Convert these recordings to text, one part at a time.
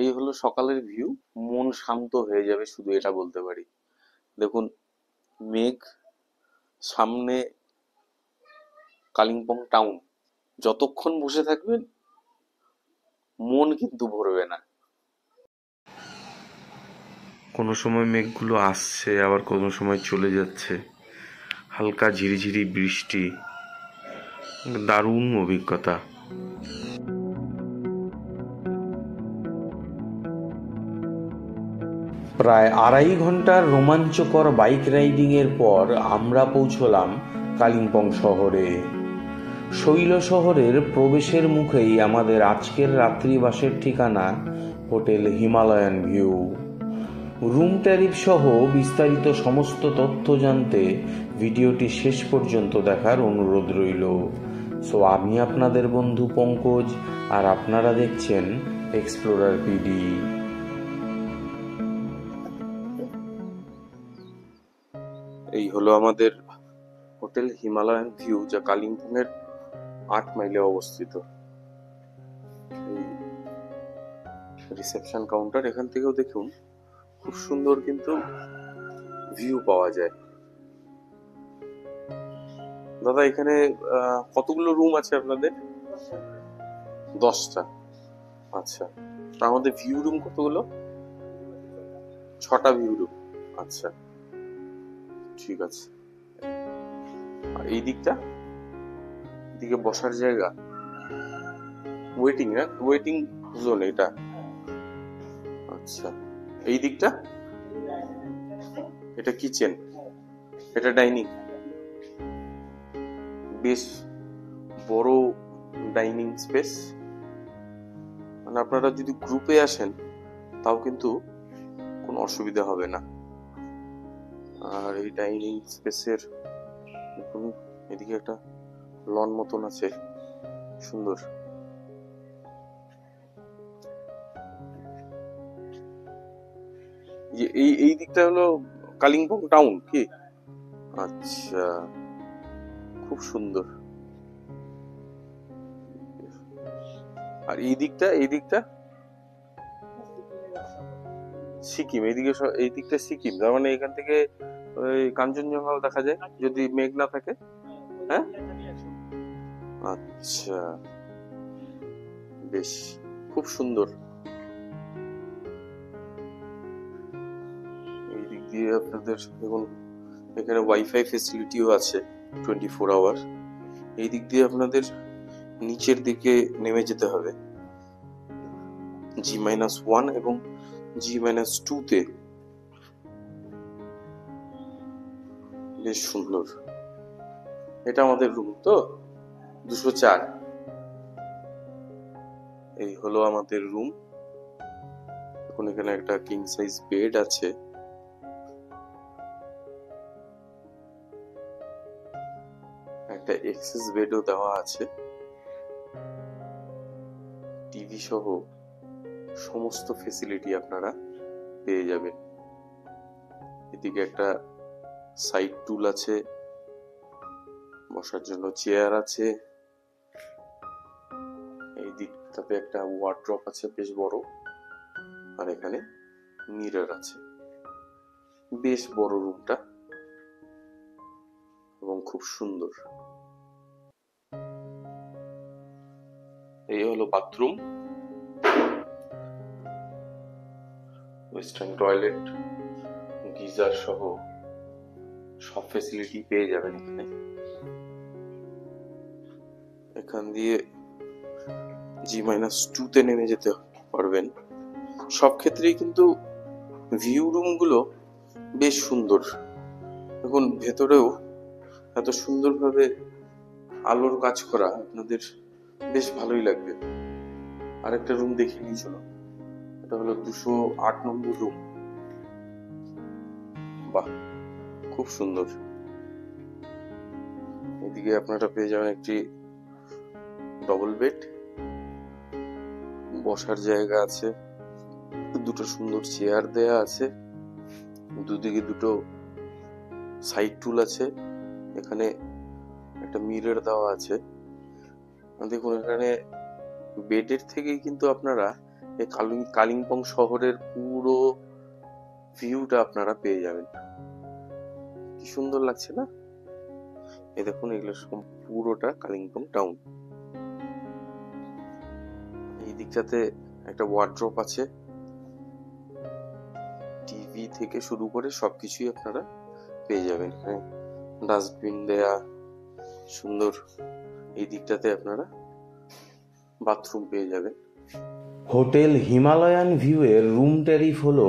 এই হলো সকালের ভিউ। মন শান্ত হয়ে যাবে, শুধু এটা বলতে পারি। দেখুন, মেঘ, সামনে কালিম্পং টাউন। যতক্ষণ বসে থাকবেন মন কিন্তু ভরবে না। কোনো সময় মেঘগুলো আসছে, আবার কোনো সময় চলে যাচ্ছে। হালকা ঝিরিঝিরি বৃষ্টি, দারুণ অভিজ্ঞতা। প্রায় 2.5 ঘন্টার রোমাঞ্চকর বাইক রাইডিংয়ের পর আমরা পৌঁছলাম কালিম্পং শহরে। শৈল শহরের প্রবেশের মুখেই আমাদের আজকের রাত্রিবাসের ঠিকানা hotel Himalayan view. Room tariff সহ বিস্তারিত সমস্ত তথ্য জানতে ভিডিওটি শেষ পর্যন্ত দেখার অনুরোধ রইল। সো আমি আপনাদের বন্ধু পঙ্কজ, আর আপনারা দেখছেন এক্সপ্লোরার পিডি। এই হলো আমাদের হোটেল হিমালয়ান ভিউ, যা কালিম্পং এর 8 মাইলে অবস্থিত। এই রিসেপশন কাউন্টার, এখান থেকেও দেখুন খুব সুন্দর কিন্তু ভিউ পাওয়া যায়। দাদা, এখানে কতগুলো রুম আছে আপনাদের? 10টা। আচ্ছা, তার মধ্যে ভিউ রুম কতগুলো? 6টা ভিউ রুম। আচ্ছা, ঠিক আছে। আর এই দিকটা, দিকে বসার জায়গা, ওয়েটিং না, ওয়েটিং জোন এটা। আচ্ছা, এই দিকটা, এটা কিচেন, এটা ডাইনিং। বেশ বড় ডাইনিং স্পেস। মানে আপনারা যদি গ্রুপে আসেন তাও কিন্তু কোনো অসুবিধা হবে না। আর এই ডাইনিং স্পেসের দেখুন, এদিকে একটা লন মতন আছে, সুন্দর। এই দিকটা হলো কালিম্পং টাউন কি? আচ্ছা, খুব সুন্দর। আর এই দিকটা সিকিম। এই দিকটা সিকিম, তার মানে এখান থেকে ওই কাঞ্চনজঙ্ঘাও দেখা যায় যদি মেঘ না থাকে। হ্যাঁ, আচ্ছা, বেশ, খুব সুন্দর। এই দিক দিয়ে আপনাদের দেখুন, এখানে ওয়াইফাই ফেসিলিটিও আছে 24 আওয়ার। এই দিক দিয়ে আপনাদের নিচের দিকে নেমে যেতে হবে G-1 এবং G-2 তে। বেশ সুন্দর। এটা আমাদের রুম তো 204। এই হলো আমাদের রুম। এখন এখানে একটা কিং সাইজ বেড আছে। একটা এক্সেস বেডও দেওয়া আছে। টিভি সহ সমস্ত ফেসিলিটি আপনারা পেয়ে যাবেন। এদিকে একটা সাইড টুল আছে, বসার জন্য চেয়ার আছে। এই দিকটাতে একটা ওয়ার্ড্রপ আছে বেশ বড়, আর এখানে মিরর আছে। বেশ বড় রুমটা এবং খুব সুন্দর। এই হলো বাথরুম, ওয়েস্টার্ন টয়লেট, গিজার সহ সব ফেসিলিটি পেয়ে যাবেন এখানে। এখান দিয়ে G-2 তে নেমে যেতে পারবেন। সব ক্ষেত্রেই কিন্তু ভিউ রুম গুলো বেশ সুন্দর। দেখুন, ভেতরেও এত সুন্দরভাবে আলোর কাজ করা, আপনাদের বেশ ভালোই লাগবে। আরেকটা রুম দেখিয়ে নিয়েছিল, এটা হলো 208 নম্বর রুম। বাহ, খুব সুন্দর। এদিকে আপনারা পেয়ে যাবেন একটি ডবল বেড, বসার জায়গা আছে, দুটো সুন্দর চেয়ার দেয়া আছে, দুদিকে দুটো সাইড টুল আছে, এখানে একটা মিরর দেওয়া আছে। দেখুন, এখানে বেডের থেকেই কিন্তু আপনারা এই কালিম্পং শহরের পুরো ভিউটা আপনারা পেয়ে যাবেন। কি সুন্দর লাগছে না? এই দেখুন, এগুলো পুরোটা কালিম্পং টাউন। এই দিকটাতে একটা ওয়ার্ড্রপ আছে, টিভি থেকে শুরু করে সবকিছুই আপনারা পেয়ে যাবেন। হ্যাঁ, ডাস্টবিন দেয়া সুন্দর। এই দিকটাতে আপনারা বাথরুম পেয়ে যাবেন। হোটেল হিমালয়ান ভিউ এর রুম ট্যারিফ হলো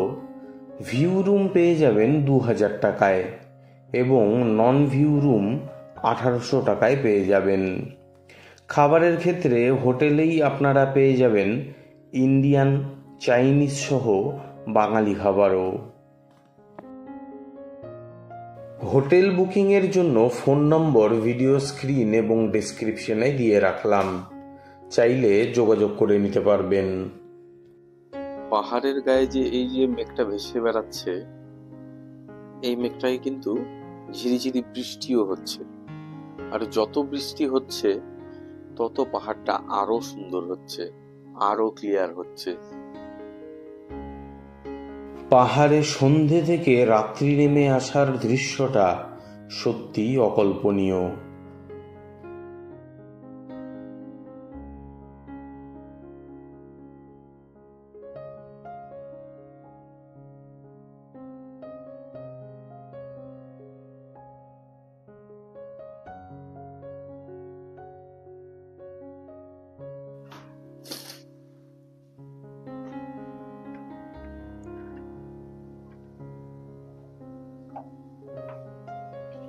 ভিউ রুম পেয়ে যাবেন 2000 টাকায় এবং নন ভিউ রুম 1800 টাকায় পেয়ে যাবেন। খাবারের ক্ষেত্রে হোটেলেই আপনারা পেয়ে যাবেন ইন্ডিয়ান, চাইনিজ সহ বাঙালি খাবারও। হোটেল বুকিংয়ের জন্য ফোন নম্বর ভিডিও স্ক্রিন এবং ডেসক্রিপশনে দিয়ে রাখলাম, চাইলে যোগাযোগ করে নিতে পারবেন। পাহাড়ের গায়ে যে এই যে মেঘটা ভেসে বেড়াচ্ছে, এই মেঘটাই কিন্তু ঝিরিঝিরি বৃষ্টিও হচ্ছে। আর যত বৃষ্টি হচ্ছে তত পাহাড়টা আরো সুন্দর হচ্ছে, আরো ক্লিয়ার হচ্ছে। পাহাড়ে সন্ধে থেকে রাত্রি নেমে আসার দৃশ্যটা সত্যি অকল্পনীয়।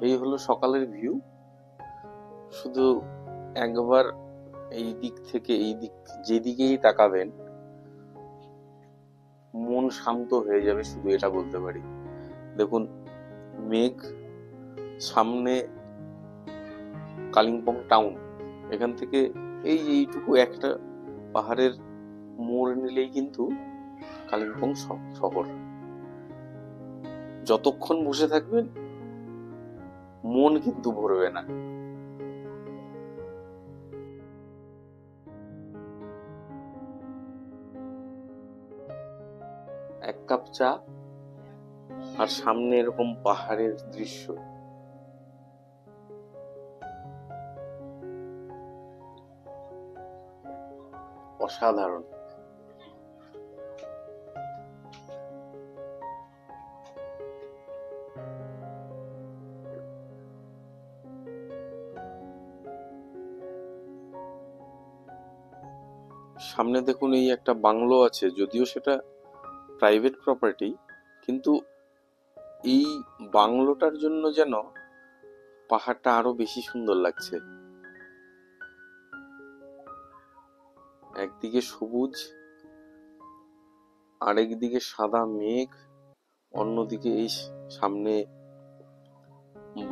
এই হলো সকালের ভিউ। শুধু একবার এই দিক থেকে এই দিক যেদিকেই তাকাবেন মন শান্ত হয়ে যাবে, শুধু এটা বলতে পারি। দেখুন, মেঘ, সামনে কালিম্পং টাউন, এখান থেকে এইটুকু একটা পাহাড়ের মোড় নিলেই কিন্তু কালিম্পং শহর। যতক্ষণ বসে থাকবেন মন কিন্তু ভরবে না। এক কাপ চা আর সামনে এরকম পাহাড়ের দৃশ্য, অসাধারণ। সামনে দেখুন, এই একটা বাংলো আছে, যদিও সেটা প্রাইভেট প্রপার্টি, কিন্তু এই বাংলোটার জন্য যেন পাহাড়টা আরো বেশি সুন্দর লাগছে। একদিকে সবুজ, আরেকদিকে সাদা মেঘ, অন্যদিকে এই সামনে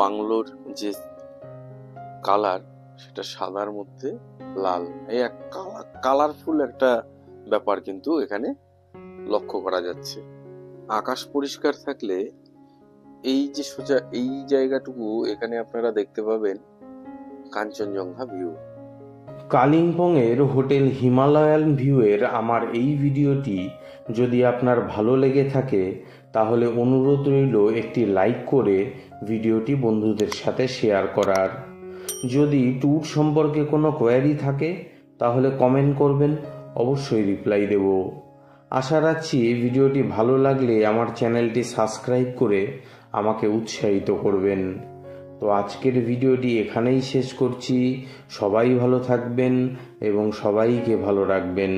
বাংলোর যে কালার, সেটা সাদার মধ্যে লাল। এই এক কালারফুল একটা ব্যাপার কিন্তু এখানে লক্ষ্য করা যাচ্ছে। আকাশ পরিষ্কার থাকলে এই যে সোজা এই জায়গাটুকু এখানে আপনারা দেখতে পাবেন কাঞ্চনজঙ্ঘা ভিউ। কালিম্পং এর হোটেল হিমালয়ান ভিউ এর আমার এই ভিডিওটি যদি আপনার ভালো লেগে থাকে তাহলে অনুরোধ রইল একটি লাইক করে ভিডিওটি বন্ধুদের সাথে শেয়ার করার। যদি ট্যুর সম্পর্কে কোনো কোয়ারি থাকে তাহলে কমেন্ট করবেন, অবশ্যই রিপ্লাই দেব। আশা রাখছি ভিডিওটি ভালো লাগলে আমার চ্যানেলটি সাবস্ক্রাইব করে আমাকে উৎসাহিত করবেন। তো আজকের ভিডিওটি এখানেই শেষ করছি। সবাই ভালো থাকবেন এবং সবাইকে ভালো রাখবেন।